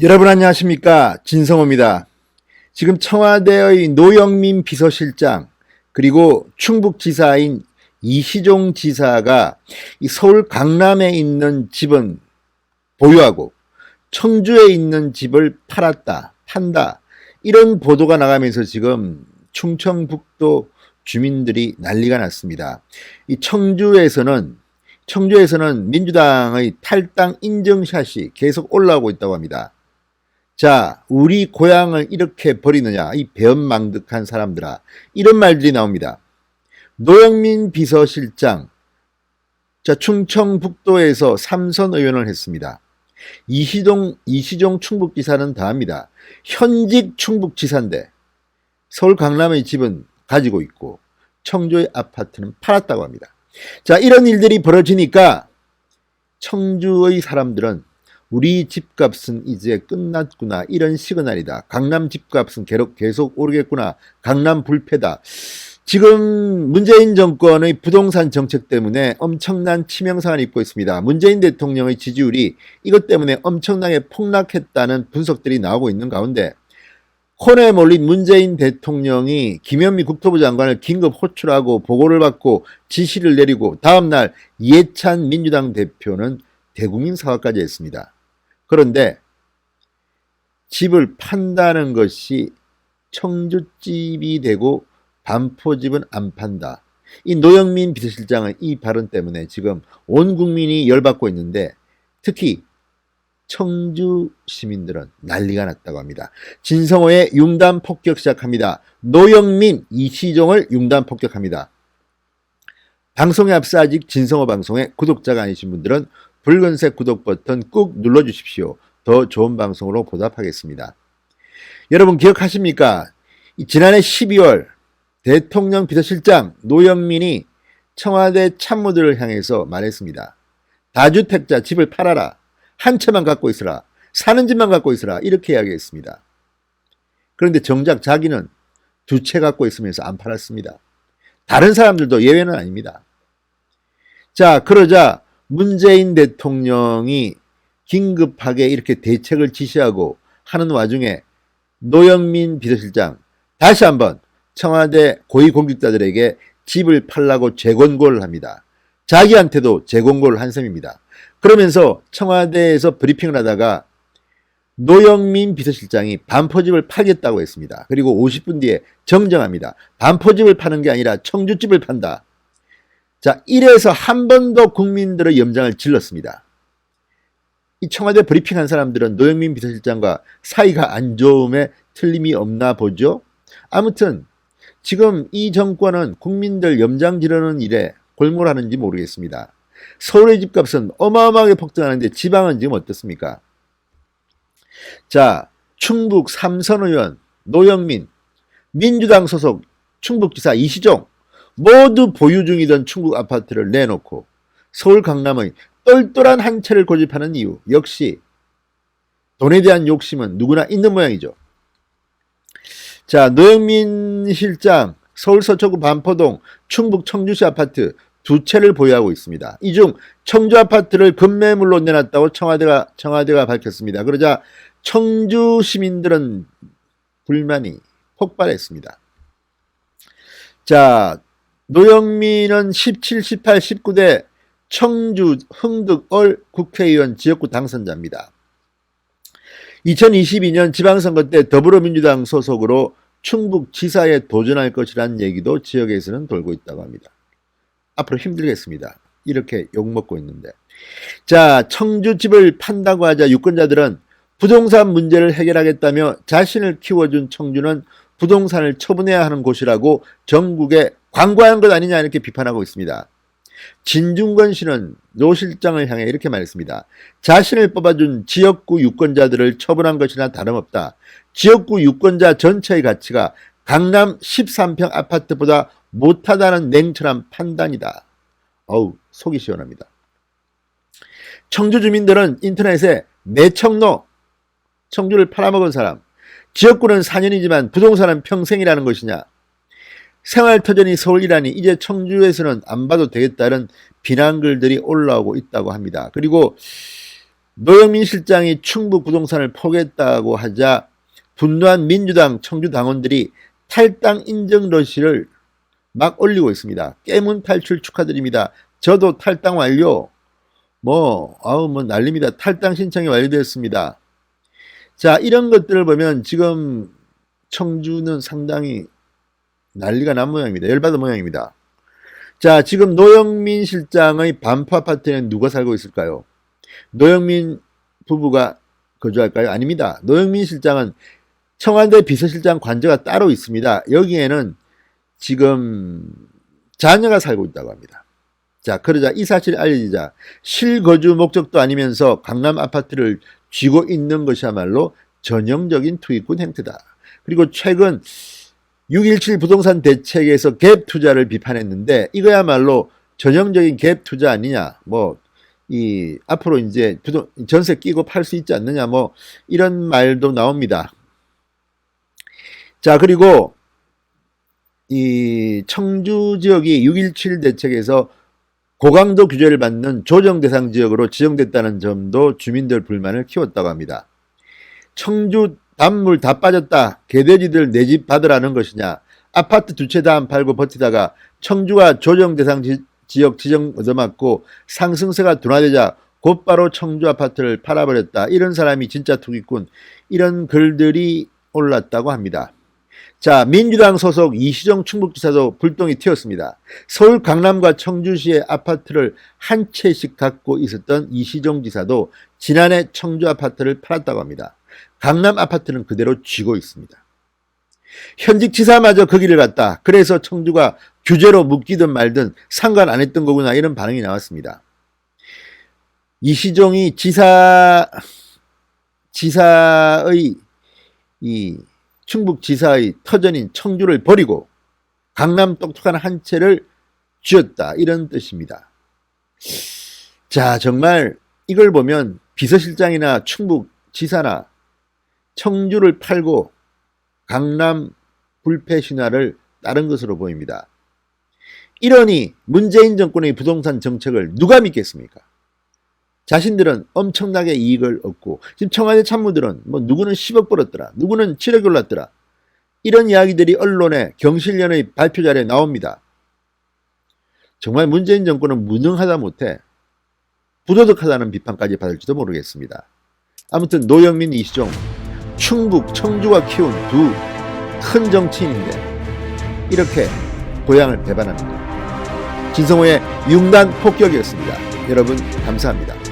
여러분 안녕하십니까, 진성호입니다. 지금 청와대의 노영민 비서실장 그리고 충북지사인 이시종 지사가 이 서울 강남에 있는 집은 보유하고 청주에 있는 집을 판다, 이런 보도가 나가면서 지금 충청북도 주민들이 난리가 났습니다. 이 청주에서는 민주당의 탈당 인증샷이 계속 올라오고 있다고 합니다. 자, 우리 고향을 이렇게 버리느냐, 이 배은망덕한 사람들아, 이런 말들이 나옵니다. 노영민 비서실장, 자, 충청북도에서 3선 의원을 했습니다. 이시종 충북지사는 더합니다. 현직 충북지사인데 서울 강남의 집은 가지고 있고 청주의 아파트는 팔았다고 합니다. 자, 이런 일들이 벌어지니까 청주의 사람들은 우리 집값은 이제 끝났구나, 이런 시그널이다. 강남 집값은 계속 오르겠구나. 강남 불패다. 지금 문재인 정권의 부동산 정책 때문에 엄청난 치명상을 입고 있습니다. 문재인 대통령의 지지율이 이것 때문에 엄청나게 폭락했다는 분석들이 나오고 있는 가운데 코너에 몰린 문재인 대통령이 김현미 국토부 장관을 긴급 호출하고 보고를 받고 지시를 내리고 다음날 이해찬 민주당 대표는 대국민 사과까지 했습니다. 그런데 집을 판다는 것이 청주집이 되고 반포집은 안 판다. 이 노영민 비서실장의 이 발언 때문에 지금 온 국민이 열받고 있는데 특히 청주 시민들은 난리가 났다고 합니다. 진성호의 융단 폭격 시작합니다. 노영민, 이시종을 융단 폭격합니다. 방송에 앞서 아직 진성호 방송에 구독자가 아니신 분들은 붉은색 구독 버튼 꾹 눌러주십시오. 더 좋은 방송으로 보답하겠습니다. 여러분 기억하십니까? 지난해 12월 대통령 비서실장 노영민이 청와대 참모들을 향해서 말했습니다. 다주택자 집을 팔아라. 한 채만 갖고 있으라. 사는 집만 갖고 있으라. 이렇게 이야기했습니다. 그런데 정작 자기는 두 채 갖고 있으면서 안 팔았습니다. 다른 사람들도 예외는 아닙니다. 자, 그러자 문재인 대통령이 긴급하게 이렇게 대책을 지시하고 하는 와중에 노영민 비서실장 다시 한번 청와대 고위공직자들에게 집을 팔라고 재권고를 합니다. 자기한테도 재권고를 한 셈입니다. 그러면서 청와대에서 브리핑을 하다가 노영민 비서실장이 반포집을 팔겠다고 했습니다. 그리고 50분 뒤에 정정합니다. 반포집을 파는 게 아니라 청주집을 판다. 자, 이래서 한 번 더 국민들의 염장을 질렀습니다. 이 청와대 브리핑한 사람들은 노영민 비서실장과 사이가 안 좋음에 틀림이 없나 보죠. 아무튼 지금 이 정권은 국민들 염장 지르는 일에 골몰하는지 모르겠습니다. 서울의 집값은 어마어마하게 폭등하는데 지방은 지금 어떻습니까? 자, 충북 3선 의원 노영민, 민주당 소속 충북지사 이시종, 모두 보유 중이던 충북 아파트를 내놓고 서울 강남의 똘똘한 한 채를 고집하는 이유, 역시 돈에 대한 욕심은 누구나 있는 모양이죠. 자, 노영민 실장 서울 서초구 반포동 충북 청주시 아파트 두 채를 보유하고 있습니다. 이 중 청주 아파트를 급매물로 내놨다고 청와대가 밝혔습니다. 그러자 청주 시민들은 불만이 폭발했습니다. 자, 노영민은 17, 18, 19대 청주 흥덕을 국회의원 지역구 당선자입니다. 2022년 지방선거 때 더불어민주당 소속으로 충북지사에 도전할 것이라는 얘기도 지역에서는 돌고 있다고 합니다. 앞으로 힘들겠습니다. 이렇게 욕먹고 있는데. 자, 청주집을 판다고 하자 유권자들은 부동산 문제를 해결하겠다며 자신을 키워준 청주는 부동산을 처분해야 하는 곳이라고 전국에 광고한 것 아니냐, 이렇게 비판하고 있습니다. 진중권 씨는 노 실장을 향해 이렇게 말했습니다. 자신을 뽑아준 지역구 유권자들을 처분한 것이나 다름없다. 지역구 유권자 전체의 가치가 강남 13평 아파트보다 못하다는 냉철한 판단이다. 어우, 속이 시원합니다. 청주 주민들은 인터넷에 매청노, 청주를 팔아먹은 사람, 지역구는 4년이지만 부동산은 평생이라는 것이냐, 생활터전이 서울이라니 이제 청주에서는 안 봐도 되겠다는 비난글들이 올라오고 있다고 합니다. 그리고 노영민 실장이 충북 부동산을 포기했다고 하자 분노한 민주당 청주 당원들이 탈당 인정 러시를 막 올리고 있습니다. 깨문 탈출 축하드립니다. 저도 탈당 완료. 뭐 난립니다. 탈당 신청이 완료되었습니다. 자, 이런 것들을 보면 지금 청주는 상당히 난리가 난 모양입니다. 열받은 모양입니다. 자, 지금 노영민 실장의 반포 아파트에는 누가 살고 있을까요? 노영민 부부가 거주할까요? 아닙니다. 노영민 실장은 청와대 비서실장 관저가 따로 있습니다. 여기에는 지금 자녀가 살고 있다고 합니다. 자, 그러자 이 사실이 알려지자 실거주 목적도 아니면서 강남 아파트를 쥐고 있는 것이야말로 전형적인 투기꾼 행태다. 그리고 최근 6.17 부동산 대책에서 갭 투자를 비판했는데 이거야말로 전형적인 갭 투자 아니냐. 앞으로 이제 전세 끼고 팔 수 있지 않느냐. 이런 말도 나옵니다. 자, 그리고 이 청주 지역이 6.17 대책에서 고강도 규제를 받는 조정 대상 지역으로 지정됐다는 점도 주민들 불만을 키웠다고 합니다. 청주 단물 다 빠졌다. 개돼지들 내 집 받으라는 것이냐. 아파트 두 채 다 안 팔고 버티다가 청주가 조정 대상 지역 지정 얻어맞고 상승세가 둔화되자 곧바로 청주 아파트를 팔아버렸다. 이런 사람이 진짜 투기꾼. 이런 글들이 올랐다고 합니다. 자, 민주당 소속 이시정 충북지사도 불똥이 튀었습니다. 서울 강남과 청주시의 아파트를 한 채씩 갖고 있었던 이시정 지사도 지난해 청주 아파트를 팔았다고 합니다. 강남 아파트는 그대로 쥐고 있습니다. 현직 지사마저 그 길을 갔다. 그래서 청주가 규제로 묶이든 말든 상관 안 했던 거구나. 이런 반응이 나왔습니다. 이시정이 지사의 충북지사의 터전인 청주를 버리고 강남 똑똑한 한 채를 쥐었다. 이런 뜻입니다. 자, 정말 이걸 보면 비서실장이나 충북지사나 청주를 팔고 강남 불패 신화를 따른 것으로 보입니다. 이러니 문재인 정권의 부동산 정책을 누가 믿겠습니까? 자신들은 엄청나게 이익을 얻고 지금 청와대 참모들은 누구는 10억 벌었더라. 누구는 7억 올랐더라. 이런 이야기들이 언론에 경실련의 발표 자료에 나옵니다. 정말 문재인 정권은 무능하다 못해 부도덕하다는 비판까지 받을지도 모르겠습니다. 아무튼 노영민, 이시정, 충북, 청주가 키운 두 큰 정치인인데 이렇게 고향을 배반합니다. 진성호의 융단 폭격이었습니다. 여러분 감사합니다.